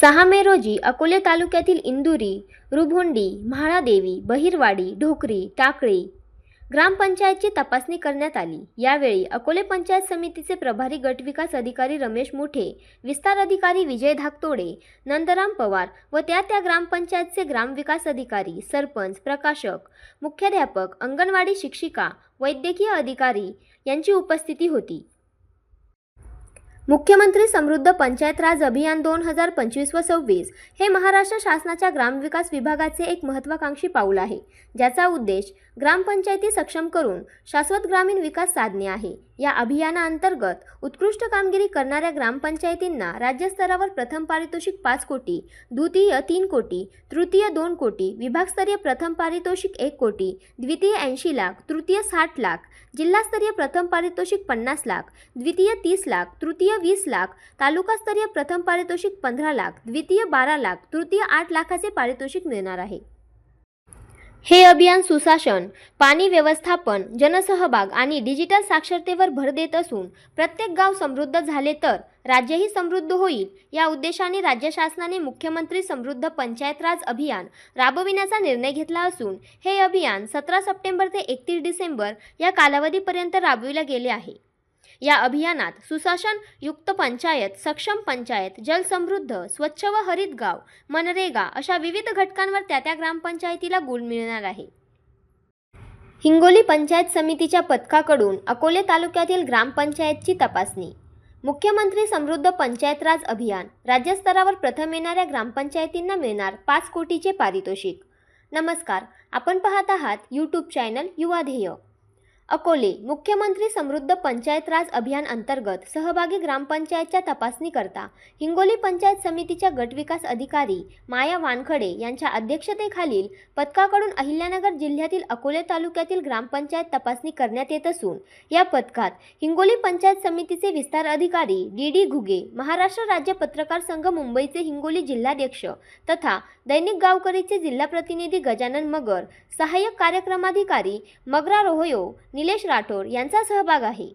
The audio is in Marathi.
6 मे रोजी अकोले तालुक्यातील इंदुरी, रुभोंडी, म्हाळादेवी, बहिरवाडी, ढोकरी, टाकळी ग्रामपंचायतची तपासणी करण्यात आली। यावेळी अकोले पंचायत समितीचे प्रभारी गट विकास अधिकारी रमेश मुठे, विस्तार अधिकारी विजय धाकतोडे, नंदराम पवार व त्या ग्रामपंचायतचे ग्रामविकास अधिकारी, सरपंच, प्रकाशक, मुख्याध्यापक, अंगणवाडी शिक्षिका, वैद्यकीय अधिकारी यांची उपस्थिती होती। मुख्यमंत्री समृद्ध पंचायत राज अभियान 2025 व 26 हे महाराष्ट्र शासनाच्या ग्रामविकास विभागाचे एक महत्त्वाकांक्षी पाऊल आहे, ज्याचा उद्देश ग्रामपंचायती सक्षम करून शाश्वत ग्रामीण विकास साधणे आहे। या अभियानाअंतर्गत उत्कृष्ट कामगिरी करणाऱ्या ग्रामपंचायतींना राज्यस्तरावर प्रथम पारितोषिक 5 कोटी, द्वितीय 3 कोटी, तृतीय 2 कोटी, विभागस्तरीय प्रथम पारितोषिक 1 कोटी, द्वितीय 80 लाख, तृतीय 60 लाख, जिल्हास्तरीय प्रथम पारितोषिक 50 लाख, द्वितीय 30 लाख, तृतीय 20 लाख, तालुकास्तरीय प्रथम पारितोषिक 15 लाख, द्वितीय 12 लाख, तृतीय 8 लाखाचे पारितोषिक मिळणार आहे। हे अभियान सुशासन, पाणी व्यवस्थापन, जनसहभाग आणि डिजिटल साक्षरतेवर भर देत असून प्रत्येक गाव समृद्ध झाले तर राज्यही समृद्ध होईल या उद्देशाने राज्य शासनाने मुख्यमंत्री समृद्ध पंचायत राज अभियान राबविण्याचा निर्णय घेतला असून हे अभियान 17 सप्टेंबर ते 31 डिसेंबर या कालावधीपर्यंत राबविले गेले आहे। या अभियानात सुशासन युक्त पंचायत, सक्षम पंचायत, जलसमृद्ध, स्वच्छ व हरित गाव, मनरेगा अशा विविध घटकांवर त्या ग्रामपंचायतीला गुण मिळणार आहे। हिंगोली पंचायत समितीच्या पथकाकडून अकोले तालुक्यातील ग्रामपंचायतची तपासणी। मुख्यमंत्री समृद्ध पंचायत राज अभियान राज्यस्तरावर प्रथम येणाऱ्या ग्रामपंचायतींना मिळणार 5 कोटीचे पारितोषिक। नमस्कार, आपण पाहत आहात यूट्यूब चॅनल युवा ध्येय। अकोले मुख्यमंत्री समृद्ध पंचायत राज अभियान अंतर्गत सहभागी ग्रामपंचायतच्या तपासणीकरता हिंगोली पंचायत समितीच्या गटविकास अधिकारी माया वानखडे यांच्या अध्यक्षतेखालील पथकाकडून अहिल्यानगर जिल्ह्यातील अकोले तालुक्यातील ग्रामपंचायत तपासणी करण्यात येत असून या पथकात हिंगोली पंचायत समितीचे विस्तार अधिकारी डी घुगे, महाराष्ट्र राज्य पत्रकार संघ मुंबईचे हिंगोली जिल्हाध्यक्ष तथा दैनिक गावकरीचे जिल्हा प्रतिनिधी गजानन मगर, सहाय्यक कार्यक्रमाधिकारी मगरा रोहयो, निलेश राठोड यांचा सहभाग आहे।